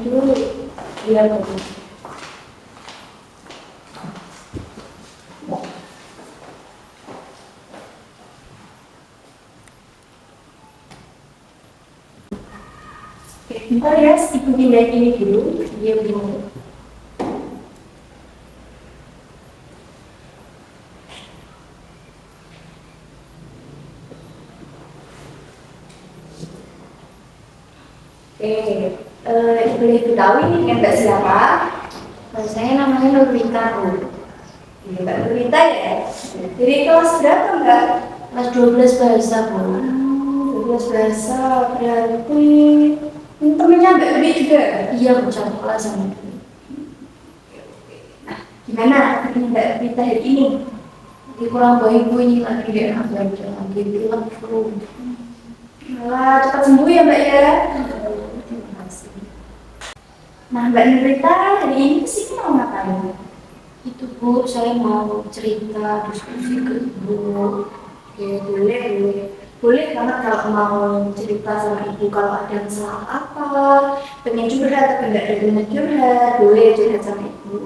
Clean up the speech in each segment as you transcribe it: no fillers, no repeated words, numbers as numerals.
dulu. Iya, Bu. Oke, bentar ya, Ibu pindahin ini dulu. Iya, Bu. Boleh Ibu tahu ini dengan Mbak siapa? Saya namanya Nurwita, Bu. Iya, Mbak Nurita ya? Jadi kelas berapa, Mbak? Kelas 12 bahasa, Bu. 12 bahasa, berarti ini temennya Mbak Dwi juga? Iya, Bu, satu kelas sama Bu. Nah, gimana Mbak Rita hari ini? Kurang baik, Bu, ini lagi dia agak lagi pilek flu. Malah cepat sembuh ya, Mbak ya? Terima kasih. Nah, Mbak Nurita hari ini sih mau ngapain? Itu, Bu, saya mau cerita diskusi ke Ibu. Oke, boleh banget kalau mau cerita sama Ibu kalau ada masalah apa, pengen curhat atau enggak ada pengen curhat, boleh curhat sama Ibu.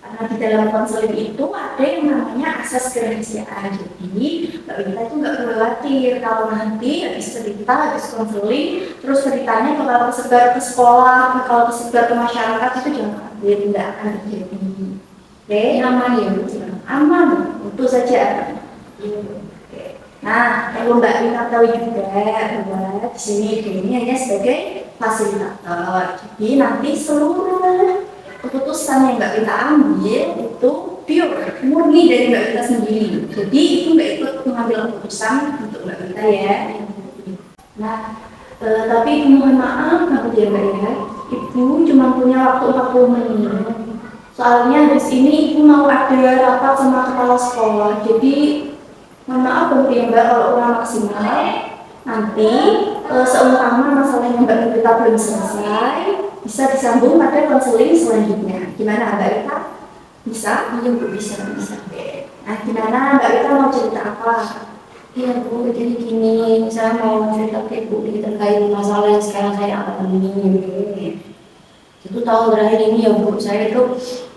Karena di dalam konseling itu ada yang namanya akses kerahasiaan. Jadi Mbak Rita itu nggak perlu khawatir kalau nanti habis cerita, habis konseling, terus ceritanya bakal tersebar ke sekolah, bakal tersebar ke masyarakat, itu jangan khawatir, tidak akan terjadi. Oke, Aman ya, Bu? aman, itu saja. Oke. Nah, perlu Mbak Rita tahu juga bahwa di sini ini hanya sebagai fasilitator. Jadi nanti seluruh keputusan yang Mbak Rita ambil itu pure, murni dari Mbak Rita sendiri. Jadi itu nggak ikut mengambil keputusan untuk Mbak Rita ya. Nah, tapi mohon maaf banget ya Mbak ya, Ibu cuma punya waktu 40 menit. Soalnya habis ini Ibu mau ada rapat sama kepala sekolah. Jadi mohon maaf banget ya Mbak kalau kurang maksimal. Nanti seumpama masalah yang Mbak Rita belum selesai, bisa disambung pada konseling selanjutnya. Gimana Mbak Rita? Bisa? Iya, Bu, bisa. Nah, gimana Mbak Rita mau cerita apa? Iya, Bu, jadi gini, saya mau cerita ke Ibu terkait masalah yang sekarang saya alami. Itu tahun terakhir ini ya, Bu, saya itu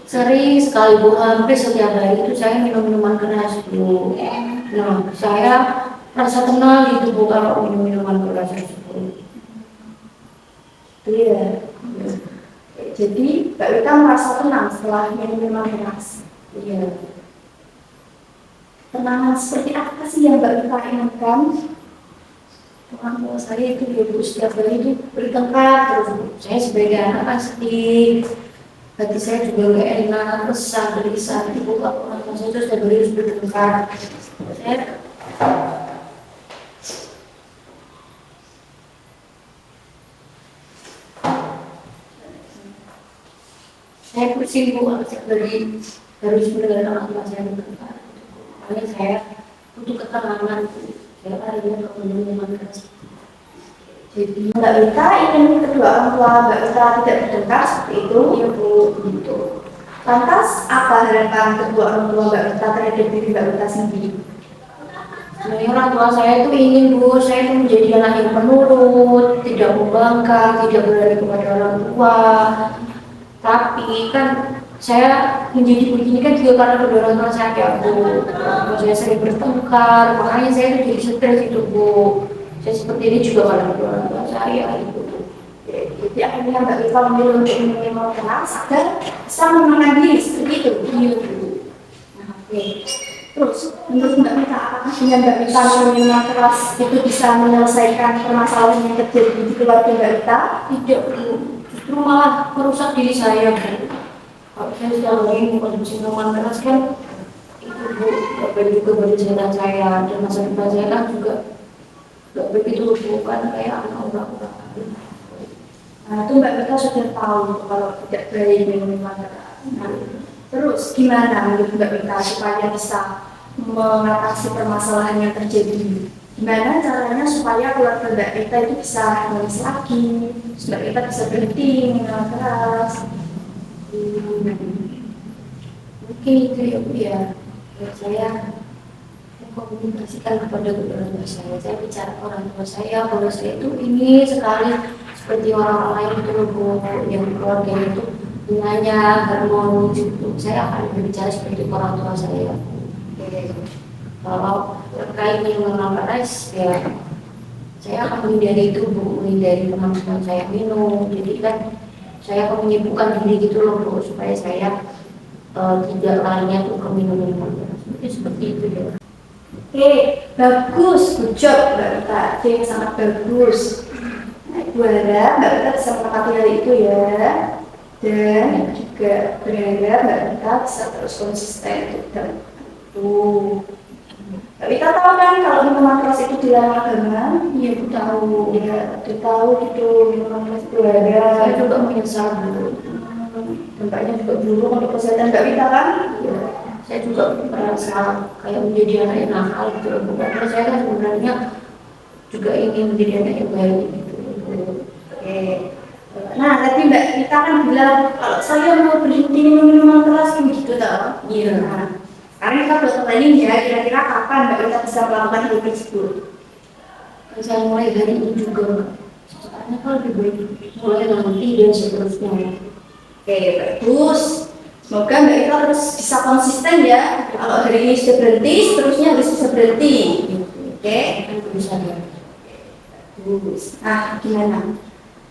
sering sekali, Bu, hampir setiap hari itu saya minum minuman keras, Bu. Nah, saya merasa tenang gitu, Bu, kalau minum minuman keras tersebut. Iya. Jadi Mbak Rita merasa tenang setelah minum minuman keras. Iya. Tenangan seperti apa sih yang Mbak Rita inginkan? Orang tua saya itu ya, Bu, setiap hari itu bertengkar terus, Bu. Saya sebagai anak kan sedih, hati saya juga gak enak, resah, gelisah, Bu, kalau orang tua saya itu setiap hari harus bertengkar. Saya pusing, Bu, setiap hari harus mendengar orang tua saya bertengkar. Makanya saya butuh ketenangan, Bu. Saya harinya kalau minuman keras. Jadi Mbak Rita ingin kedua orang tua Mbak Rita tidak bertengkar seperti itu, Iya, Bu, gitu. lantas apa harapan kedua orang tua Mbak Rita terhadap diri Mbak Rita sendiri? Sebenarnya orang tua saya itu ingin, Bu, saya itu menjadi anak yang penurut, tidak membangkang, tidak berlari kepada orang tua. Tapi kan saya menjadi begini kan juga karena kedua orang tua saya, Bu. Saya sering bertengkar, makanya saya itu jadi stres itu, Bu. Saya seperti ini juga karena kedua orang tua saya, itu. Jadi akhirnya Mbak Rita memilih untuk minum minuman keras agar bisa menenangkan diri seperti itu. Iya, Bu. Nah, oke. Terus menurut Mbak Rita apakah dengan Mbak Rita minum minuman keras itu bisa menyelesaikan permasalahan yang terjadi di keluarga Mbak Rita? Tidak, Bu. Justru malah merusak diri saya, Bu. Kalau saya setiap hari mengkonsumsi minuman keras kan itu, Bu, gak baik juga bagi kesehatan saya dan masa depan saya kan juga gak begitu, Bu, kan kayak anak orang-orang. Nah, itu Mbak Rita sudah tahu kalau tidak baik minum minuman keras. Nah, terus gimana menurut Mbak Rita supaya bisa mengatasi permasalahan yang terjadi? Gimana caranya supaya keluarga Mbak Rita itu bisa harmonis lagi, Mbak Rita bisa berhenti minuman keras? Mungkin itu ya, Bu, ya. Saya komunikasikan kepada kedua orang tua saya bicara ke orang tua saya kalau saya itu ingin sekali seperti orang-orang lain itu loh Bu, yang keluarga itu bunganya harmonis gitu. Saya akan berbicara seperti orang tua saya. Kalau terkait minuman keras ya saya akan menghindari itu Bu, menghindari teman-teman saya minum. Jadi kan saya akan menyibukkan diri gitu loh Bu, supaya saya tidak larinya tuh ke minuman keras. Seperti itu ya. Oke, bagus, good job Mbak Rita. Oke, sangat bagus. Nah, Ibu harap Mbak Rita bisa menepati hal itu ya. Dan juga berharap Mbak Rita bisa terus konsisten untuk dalam itu. Mbak Rita tahu kan kalau minuman keras itu dilarang agama? Iya Bu tahu. Ya, Rita tahu gitu minuman keras itu ada. Saya juga menyesal Bu. Dampaknya juga buruk untuk kesehatan Mbak Rita kan? Ya, saya juga merasa kayak menjadi anak yang nakal gitu loh Bu. Karena saya kan sebenarnya juga ingin menjadi anak yang baik gitu loh. Oke. Nah, tadi Mbak Rita kan bilang kalau saya mau berhenti minum minuman keras gitu tau? Iya. Nah, sekarang kita buat planning ya, kira-kira kapan Mbak Rita bisa melakukan hal tersebut? Saya mulai hari ini juga. Soalnya kalau lebih baik mulai nanti dan seterusnya. Oke, bagus. Semoga Mbak Rita terus bisa konsisten ya. Kalau hari ini sudah berhenti, seterusnya harus bisa berhenti. Oke, Kan bisa ya. bagus. Nah, gimana?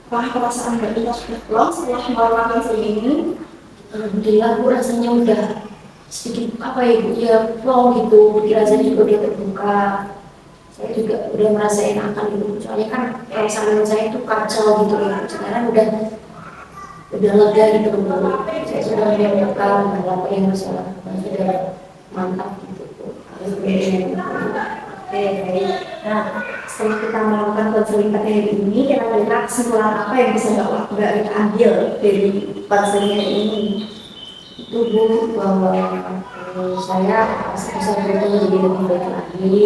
Apakah perasaan Mbak Rita sudah plong setelah melakukan konseling ini? Alhamdulillah Bu, rasanya udah sedikit apa ya Bu, ya plong gitu. Rasanya juga udah terbuka. Saya juga udah merasa enakan gitu. Soalnya kan perasaan saya itu kacau gitu ya. Sekarang udah lega gitu Bu. Saya sudah menemukan apa yang harus saya lakukan, sudah mantap gitu Bu. Oke, baik. Nah, setelah kita melakukan konseling pada hari ini, kira-kira kesimpulan apa yang bisa Mbak Rita ambil dari konseling hari ini? Itu Bu, bahwa saya bisa berubah menjadi lebih baik lagi.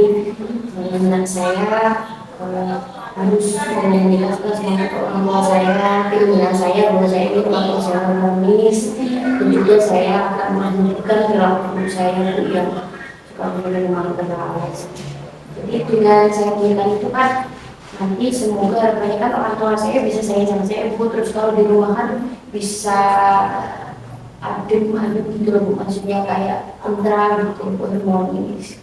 Mengenai saya harus mengingatkan semangat orang tua saya, keinginan saya bahwa saya ini orang tua saya harmonis, dan juga saya akan melanjutkan perilaku saya yang suka minum keras. Jadi dengan saya mengingat itu kan nanti semoga harapannya kan orang tua saya bisa sayang sama saya Bu, terus kalau di rumah kan bisa adem gitu loh Bu, maksudnya kayak tentram gitu, harmonis.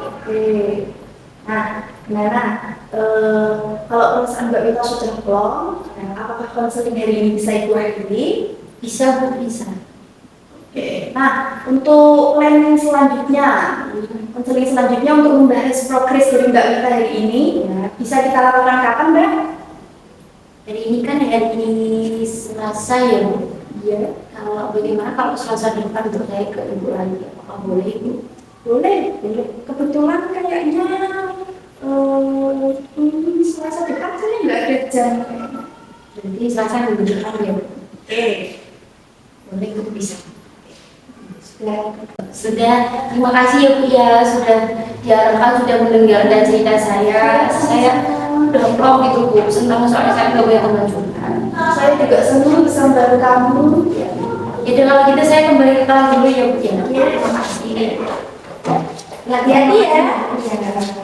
Oke. Nah, gimana? Kalau perasaan Mbak Rita sudah plong, apakah konseling hari ini bisa Ibu akhiri? Bisa Bu, bisa. Oke. Nah, untuk plan selanjutnya, konseling selanjutnya untuk membahas progres dari Mbak Rita hari ini, ya, bisa kita lakukan kapan, Mbak? Hari ini kan hari Selasa ya Bu. Iya. Kalau bagaimana kalau Selasa depan untuk saya ke Ibu lagi, apakah boleh Ibu? Boleh, boleh. Kebetulan kayaknya Selasa depan saya nggak ada jam. Berarti Selasa minggu depan ya Bu. Oke. Boleh Bu, bisa. Sudah, terima kasih ya Bu ya, sudah diarahkan, sudah mendengarkan cerita saya. Saya udah plong gitu Bu, senang soalnya saya nggak punya teman curhat. Saya juga senang bisa membantu kamu. Ya kalau gitu saya kembali ke kelas dulu ya Bu ya. Terima kasih. Hati-hati ya. Iya.